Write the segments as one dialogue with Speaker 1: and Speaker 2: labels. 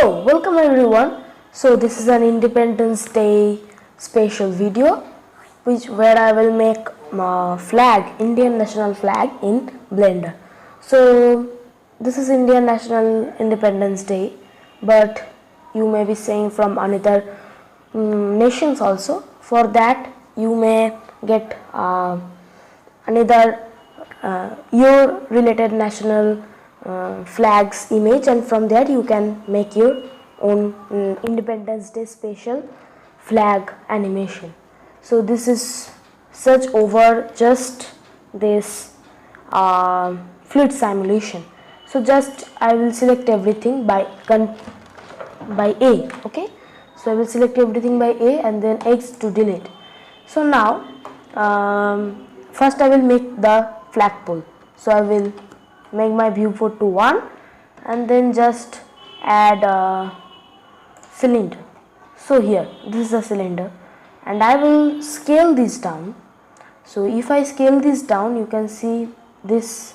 Speaker 1: So welcome everyone. So this is an Independence Day special video where I will make flag, Indian national flag in Blender. So this is Indian National Independence Day, but you may be saying from another nations also. For that you may get another your related national flags image, and from there you can make your own Independence Day special flag animation. So this is search over just this fluid simulation. So just I will select everything by A. Okay, so I will select everything by A and then X to delete. So now first I will make the flagpole. So I will make my viewport to 1 and then just add a cylinder. So here this is a cylinder and I will scale this down. So if I scale this down, you can see this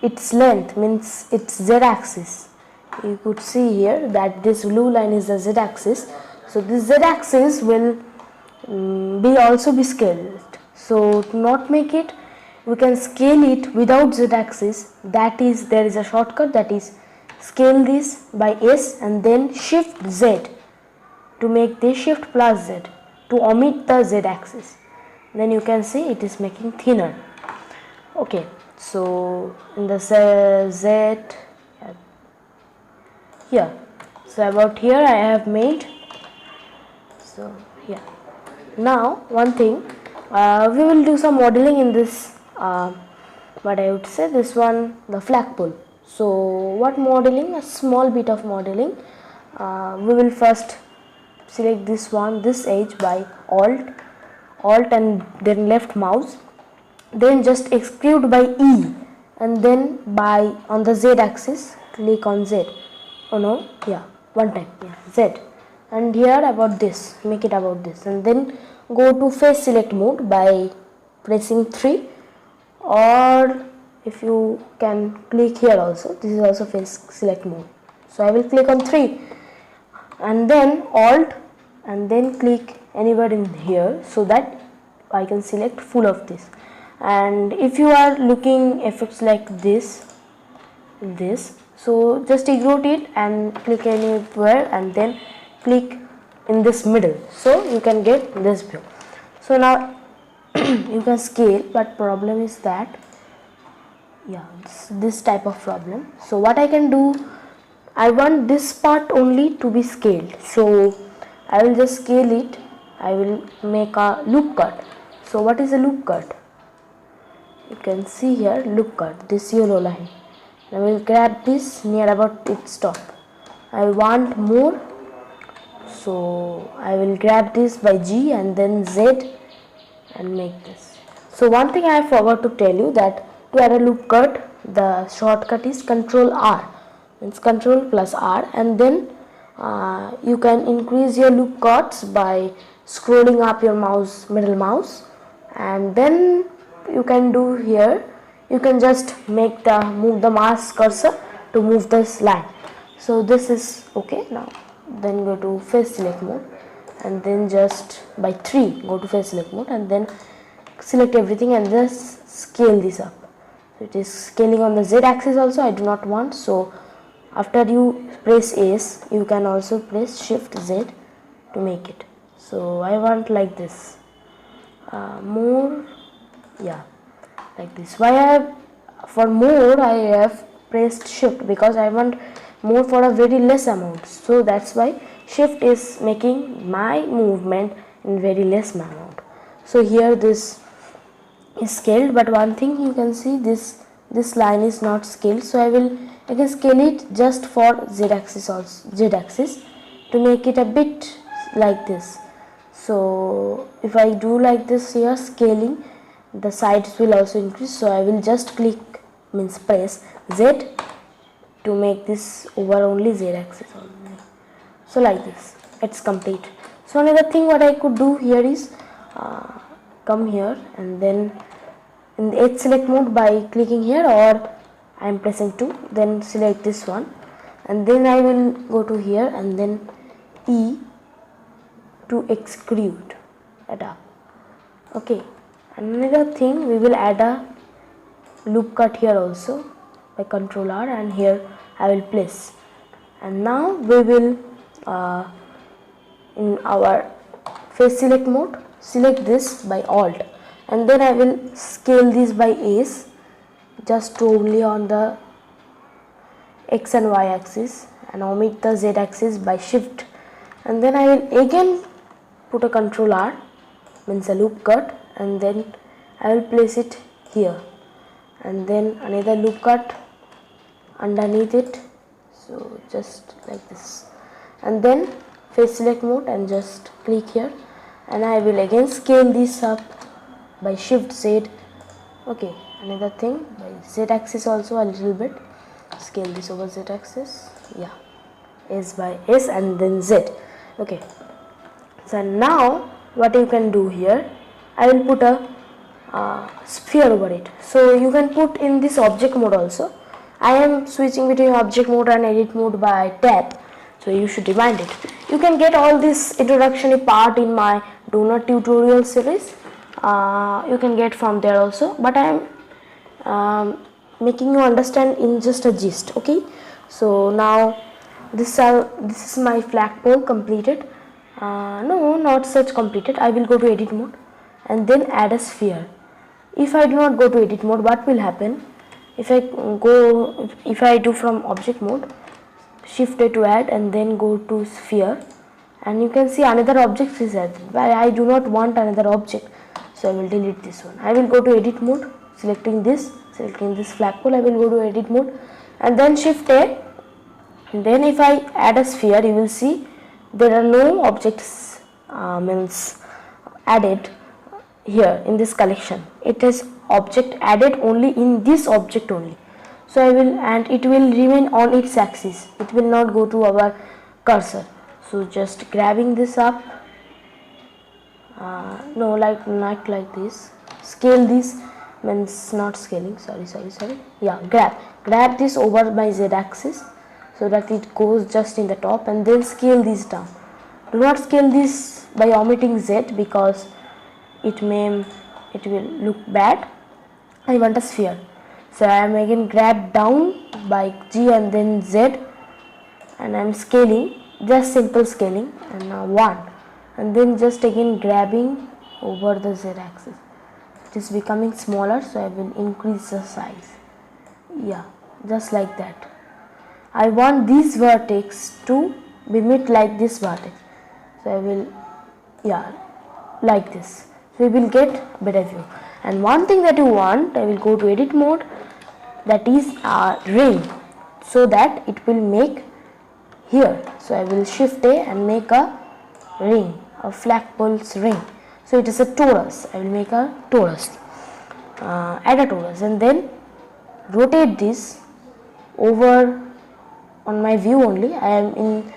Speaker 1: its length means its z-axis. You could see here that this blue line is the z-axis. So this z-axis will also be scaled. So to not make it, we can scale it without z-axis. That is, there is a shortcut, that is scale this by S and then shift Z to make this shift plus Z to omit the z-axis. Then you can see it is making thinner. Okay, so in the Z here, so about here I have made. So here now one thing, we will do some modeling in this what I would say, this one, the flagpole. So what modeling? A small bit of modeling. We will first select this one, this edge by alt and then left mouse, then just extrude by E and then by on the Z axis click on Z. Oh no, yeah, one time, yeah, Z, and here about this, make it about this, and then go to face select mode by pressing 3, or if you can click here also, this is also face select mode. So I will click on 3 and then alt and then click anywhere in here so that I can select full of this. And if you are looking effects like this, so just extrude it and click anywhere and then click in this middle, so you can get this view. So now you can scale, but problem is that, yeah, this type of problem. So what I can do, I want this part only to be scaled, so I will just scale it. I will make a loop cut. So what is a loop cut? You can see here loop cut, this yellow line. I will grab this near about its top. I want more, so I will grab this by G and then Z and make this. So one thing I forgot to tell you, that to add a loop cut, the shortcut is Control R, means Control plus R, and then you can increase your loop cuts by scrolling up your mouse, middle mouse, and then you can do here, you can just make the move the mouse cursor to move this line. So this is okay. Now then go to face select mode and then just by 3 go to face select mode and then select everything and just scale this up. So it is scaling on the Z axis also, I do not want. So after you press S, you can also press shift Z to make it. So I want like this, more, yeah, like this. Why for more I have pressed shift, because I want more for a very less amount. So that's why shift is making my movement in very less amount. So here this is scaled, but one thing you can see, this line is not scaled. So I can scale it just for Z axis also, Z axis, to make it a bit like this. So if I do like this here, scaling, the sides will also increase. So I will just click, means press Z to make this over only Z axis only. So like this, it's complete. So another thing what I could do here is come here and then in the edge select mode by clicking here, or I am pressing 2, then select this one and then I will go to here and then E to extrude it up. Okay, another thing, we will add a loop cut here also by Ctrl R, and here I will place. And now we will in our face select mode select this by Alt, and then I will scale this by Ace just only on the X and Y axis, and omit the Z axis by Shift, and then I will again put a Ctrl R, means a loop cut, and then I will place it here, and then another loop cut underneath it, so just like this, and then face select mode and just click here, and I will again scale this up by Shift Z. Okay, another thing by Z axis also a little bit, scale this over Z axis, yeah, S by S and then Z. Okay, so now what you can do here, I will put a sphere over it. So you can put in this object mode also. I am switching between object mode and edit mode by tab, so you should remind it. You can get all this introductory part in my donut tutorial series. You can get from there also, but I am making you understand in just a gist. Okay, so now this is my flagpole completed. No, not such completed. I will go to edit mode and then add a sphere. If I do not go to edit mode, what will happen? If I do from object mode, Shift A to add and then go to sphere, and you can see another object is added, but I do not want another object, so I will delete this one. I will go to edit mode, selecting this flagpole, I will go to edit mode and then Shift A, and then if I add a sphere, you will see there are no objects means added here in this collection. It is object added only in this object only. So I will, and it will remain on its axis, it will not go to our cursor. So just grabbing this up, no, like this, scale this, means not scaling, sorry, yeah, grab this over my Z axis so that it goes just in the top, and then scale this down. Do not scale this by omitting Z because it will look bad. I want a sphere, so I am again grab down by G and then Z, and I am scaling, just simple scaling, and now 1, and then just again grabbing over the Z axis. It is becoming smaller, so I will increase the size, yeah, just like that. I want this vertex to be met like this vertex, so I will, yeah, like this, so we will get better view. And one thing that you want, I will go to edit mode, that is a ring, so that it will make here, so I will Shift A and make a ring, a flagpole's ring, so it is a torus. I will make a torus, add a torus, and then rotate this over on my view only. I am in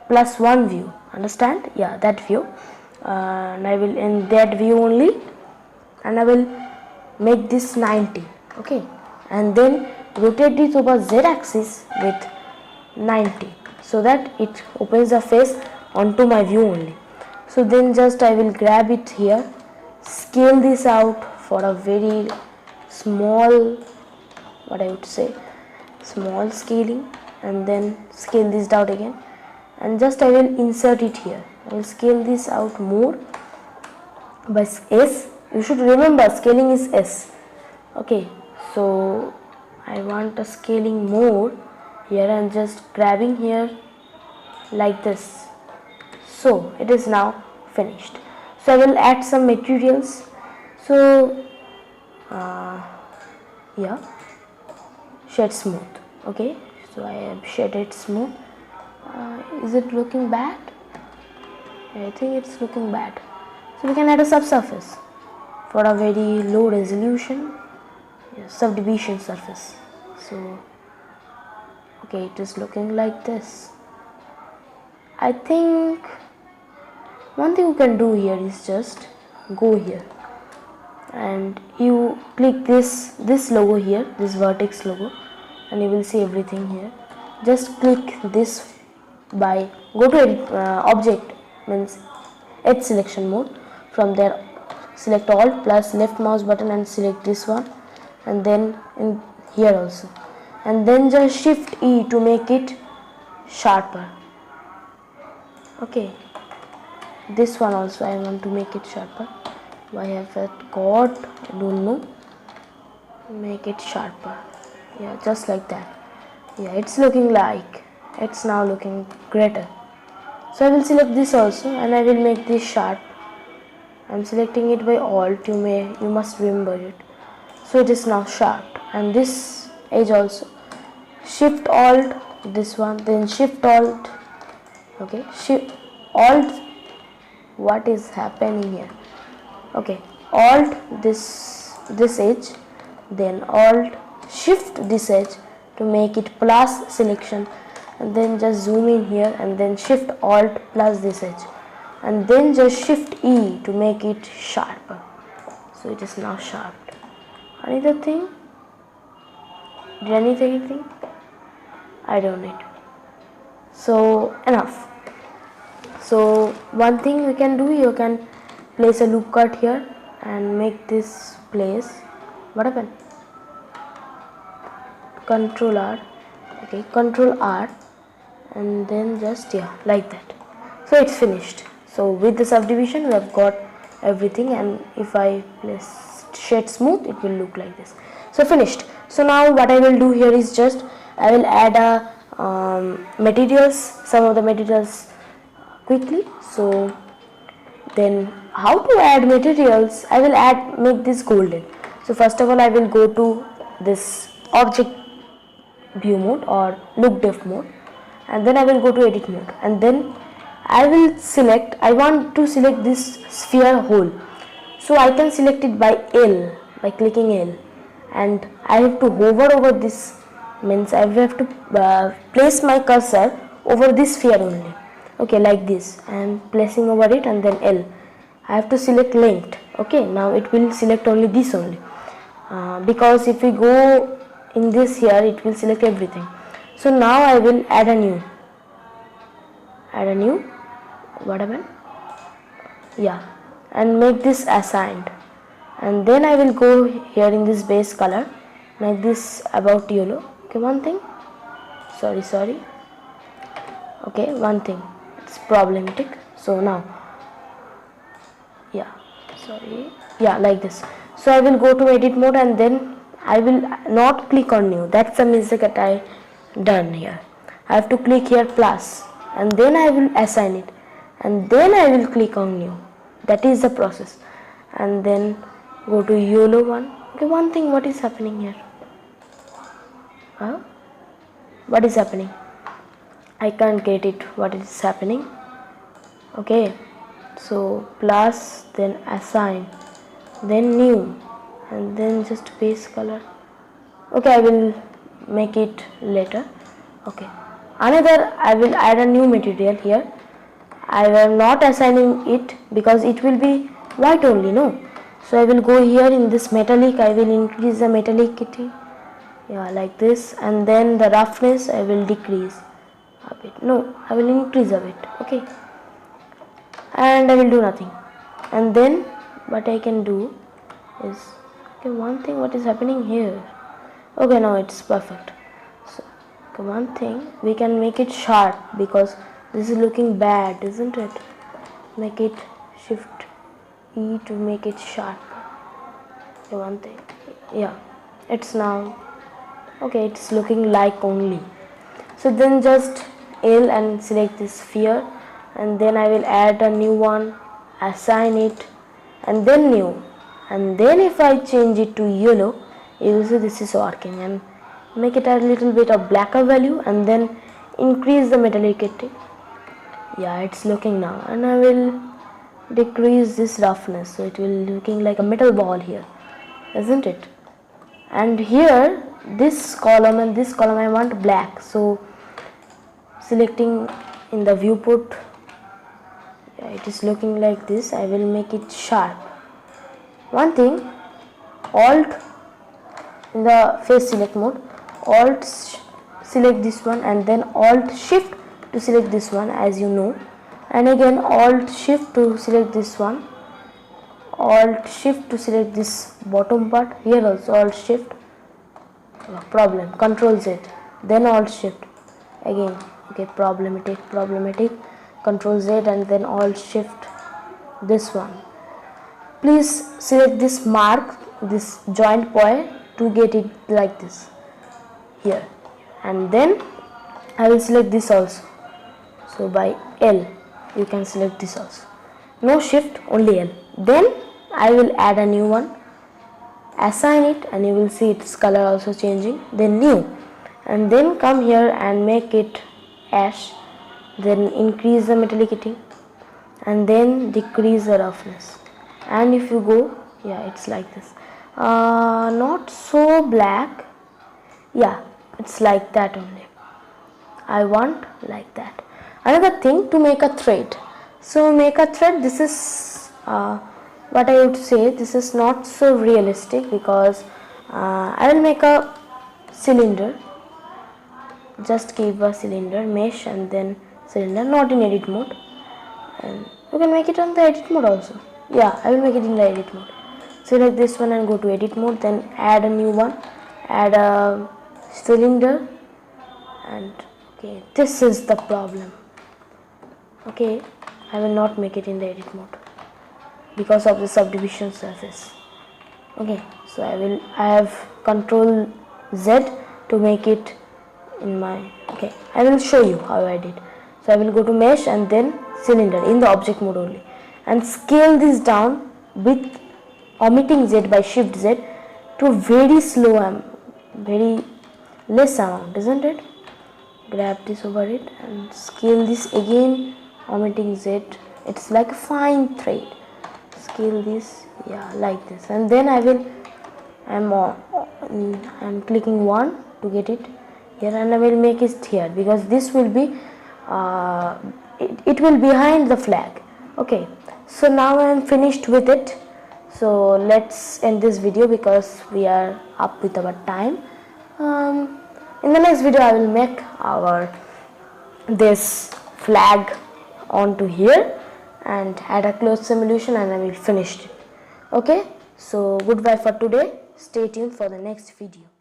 Speaker 1: +1 view, understand, yeah, that view, and I will in that view only, and I will make this 90, okay, and then rotate this over Z axis with 90, so that it opens the face onto my view only. So then just I will grab it here, scale this out for a very small, what I would say, small scaling, and then scale this down again, and just I will insert it here. I will scale this out more by S. You should remember scaling is S. Okay, so I want a scaling more here, and just grabbing here like this. So it is now finished. So I will add some materials. So yeah, shade smooth. Okay, so I have shaded smooth. Is it looking bad? I think it's looking bad. So we can add a subsurface for a very low resolution, subdivision surface. So okay, it is looking like this. I think one thing you can do here is just go here and you click this logo here, this vertex logo, and you will see everything here. just click this by go to edit, object means edge selection mode. From there select alt plus left mouse button and select this one, and then in here also, and then just shift E to make it sharper. Okay, this one also I want to make it sharper. Why have that got, I don't know. Make it sharper. Yeah, just like that. Yeah, it's looking like, it's now looking greater. So I will select this also and I will make this sharp. I'm selecting it by alt, you must remember it. So it is now sharp, and this edge also. Shift alt this one, then shift alt. Okay, shift alt. What is happening here? Okay, alt this edge, then alt shift this edge to make it plus selection, and then just zoom in here and then shift alt plus this edge, and then just shift E to make it sharper. So it is now sharp. Another thing, did I need anything? I don't need. So enough. So one thing we can do, you can place a loop cut here and make this place. What happened? Control R. Okay, Control R, and then just like that. So it's finished. So with the subdivision we have got everything, and if I place shade smooth it will look like this. So finished. So now what I will do here is just I will add some of the materials quickly. So then how to add materials, I will make this golden. So first of all I will go to this object view mode or look depth mode, and then I will go to edit mode, and then I want to select this sphere whole. So I can select it by L, by clicking L, and I have to hover over this, means I have to place my cursor over this sphere only. Okay, like this I am placing over it, and then L. I have to select length. Okay, now it will select only this only, because if we go in this here it will select everything. So now I will add a new what happened? Yeah, and make this assigned, and then I will go here in this base color, make this about yellow. Okay, one thing, sorry, okay, one thing, it's problematic. So now like this. So I will go to edit mode, and then I will not click on new. That's the mistake that I done here. I have to click here plus, and then I will assign it, and then I will click on new. That is the process. And then go to yellow one. Okay, one thing, what is happening here? What is happening? I can't get it. What is happening? Okay, so plus, then assign, then new, and then just base color. Okay, I will make it later. Okay, another, I will add a new material here. I am not assigning it because it will be white only, no. So I will go here in this metallic, I will increase the metallicity, like this, and then the roughness I will decrease a bit. No, I will increase a bit. Okay, and I will do nothing. And then what I can do is, okay, one thing, what is happening here? Okay, now it's perfect. So okay, one thing, we can make it sharp because this is looking bad, isn't it? Make it, shift E to make it sharp. Okay, one thing, it's now okay, it's looking like only. So then just L and select this sphere, and then I will add a new one, assign it, and then new, and then if I change it to yellow, you will see this is working, and make it a little bit of blacker value, and then increase the metallicity. It's looking now, and I will decrease this roughness, so it will looking like a metal ball here, isn't it? And here this column and this column I want black, so selecting in the viewport, it is looking like this. I will make it sharp. One thing, alt in the face select mode, alt select this one, and then Alt Shift to select this one, as you know, and again Alt Shift to select this one, Alt Shift to select this bottom part. Here also Alt Shift, problem, Control Z, then Alt Shift again. Okay, problematic, Control Z and then Alt Shift this one. Please select this mark, this joint point, to get it like this here, and then I will select this also. So by L you can select this also, no shift, only L. Then I will add a new one, assign it, and you will see its color also changing. Then new, and then come here and make it ash, then increase the metallicity and then decrease the roughness. And if you go, yeah, it's like this, not so black, yeah, it's like that only. I want like that. Another thing, to make a thread. So make a thread, this is what I would say, this is not so realistic, because I will make a cylinder. Just keep a cylinder, mesh, and then cylinder, not in edit mode, and you can make it on the edit mode also. Yeah, I will make it in the edit mode. Select this one and go to edit mode, then add a new one, add a cylinder, and okay, this is the problem. Okay, I will not make it in the edit mode because of the subdivision surface. Okay, so I have Control Z to make it in my, okay, I will show you how I did. So I will go to mesh and then cylinder in the object mode only, and scale this down with omitting Z by Shift Z to very slow, very less amount, isn't it? Grab this over it and scale this again, omitting Z. It's like a fine thread. Scale this, yeah, like this, and then I'm clicking 1 to get it here, and I will make it here, because this will be it will behind the flag. Okay, so now I am finished with it. So let's end this video because we are up with our time. In the next video I will make this flag onto here and add a closed simulation, and I will finish it. Okay, so goodbye for today. Stay tuned for the next video.